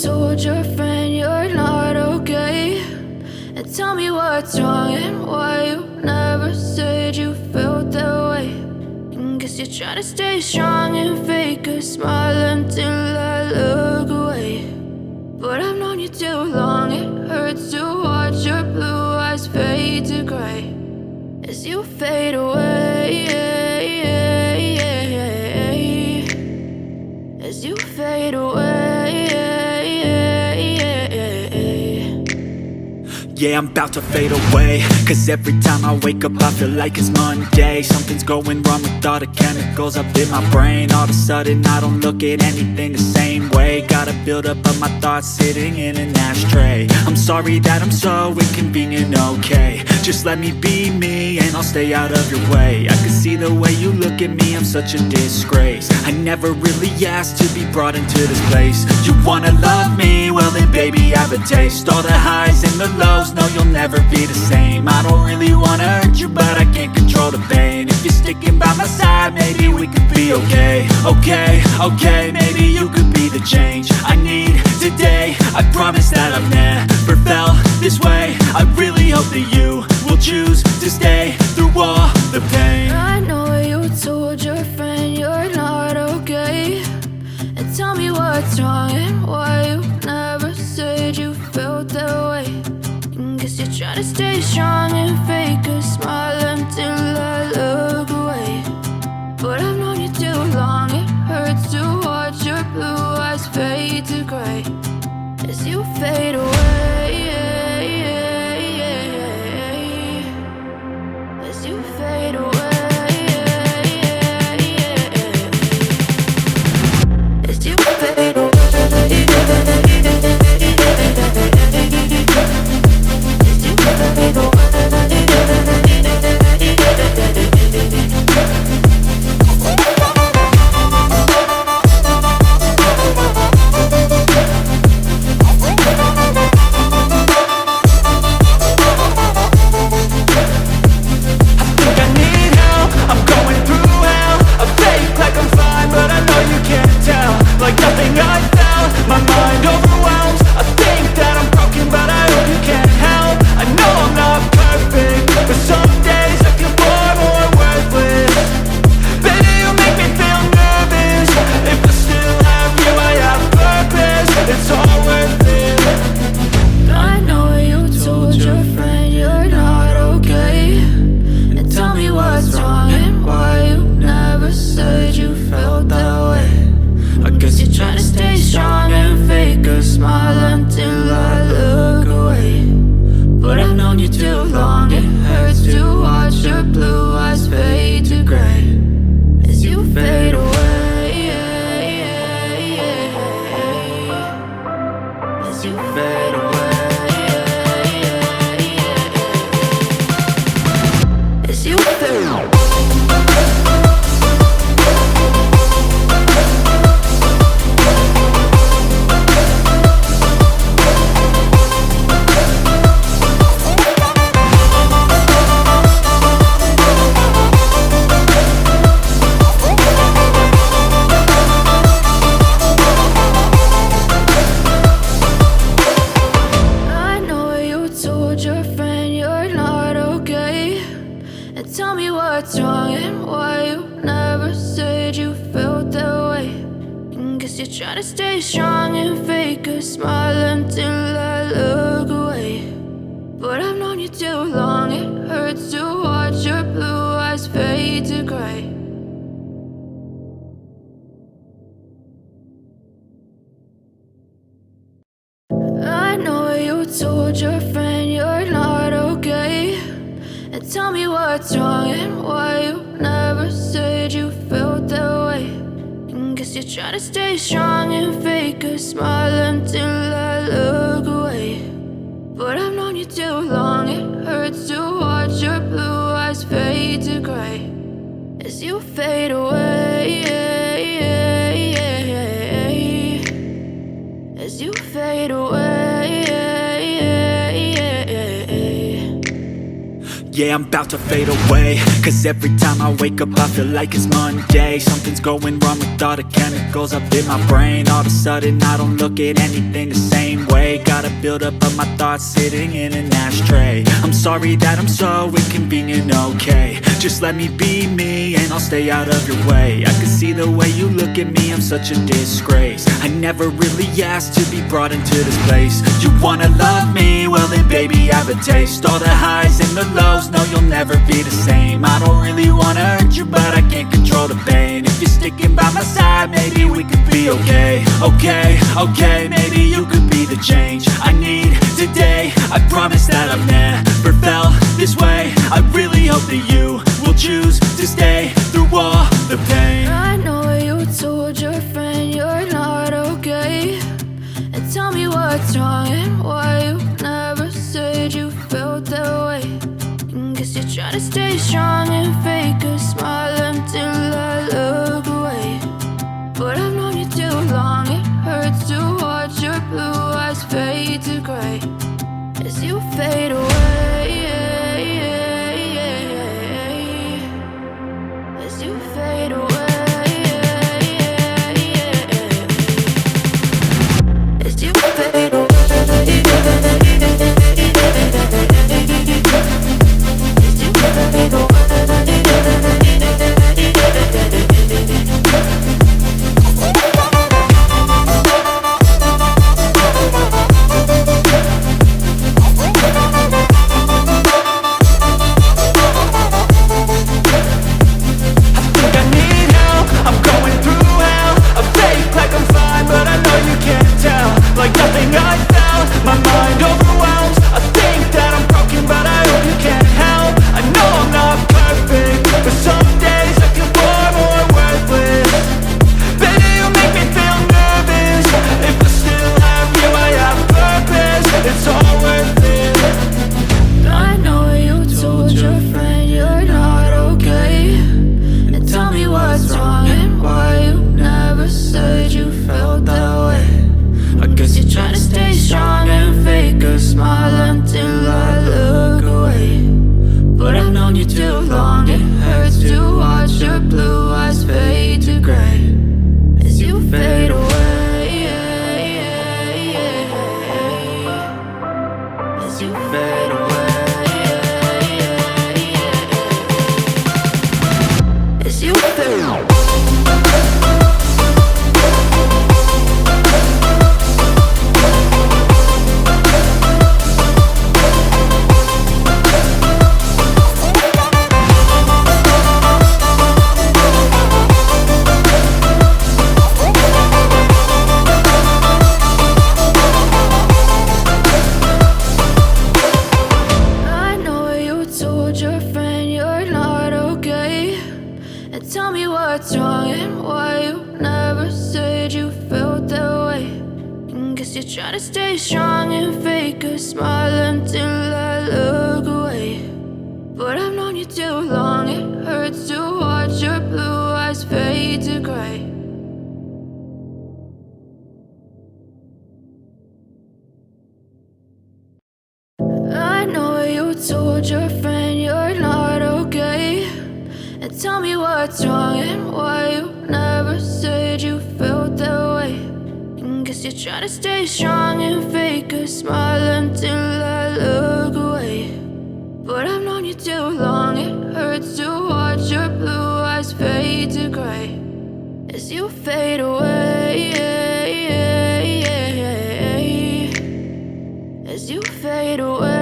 told your friend you're not okay, and tell me what's wrong and why you never said you felt that way. And guess you're trying to stay strong and fake a smile until I look away. But I've known you too long, it hurts to watch your blue eyes fade to gray as you fade away, as you fade away. Yeah, I'm about to fade away, cause every time I wake up I feel like it's Monday. Something's going wrong with all the chemicals up in my brain. All of a sudden I don't look at anything the same way. Gotta build up of my thoughts sitting in an ashtray. I'm sorry that I'm so inconvenient, okay. Just let me be me and I'll stay out of your way. I can see the way you look at me, I'm such a disgrace. I never really asked to be brought into this place. You wanna love me? Well then baby I have a taste. All the highs and the lows, no you'll never be the same. I don't really wanna hurt you but I can't control the pain. If you're sticking by my side maybe we could be okay. Okay, maybe you could be the change I need today. I promise that I've never felt this way. I really hope that you will choose to stay through all the pain. I know you told your friend you're not okay, and tell me what's wrong and why you never said you felt that way. And guess you're trying to stay strong and fake a smile until I look away. But I've known you too long, it hurts to watch your blue eyes fade to gray as you fade away, as you fade away, as you fade away. Yeah, I'm about to fade away, cause every time I wake up I feel like it's Monday. Something's going wrong with all the chemicals up in my brain. All of a sudden I don't look at anything the same way. Got a buildup of my thoughts sitting in an ashtray. I'm sorry that I'm so inconvenient, okay. Just let me be me and I'll stay out of your way. I can see the way you look at me, I'm such a disgrace. I never really asked to be brought into this place. You wanna love me? Well then baby I have a taste. All the highs and the lows, no you'll never be the same. I don't really wanna hurt you but I can't control the pain. If you're sticking by my side, maybe we could be okay. Okay, maybe you could be the change I need today. I promise that I've never felt this way. I really hope that you will choose to stay through all the pain. I know you told your friend you're not okay, and tell me what's wrong and why you never said you felt that way. Guess you're trying to stay strong and fake a smile until I look away. But I've known you too long, it hurts to watch your blue eyes fade to gray as you fade away. As you fade away. As you fade away. Told your friend you're not okay, and tell me what's wrong and why you never said you felt that way. Guess you're trying to stay strong and fake a smile until I look away. But I've known you too long, it hurts to watch your blue eyes fade to gray as you fade away. As you fade away.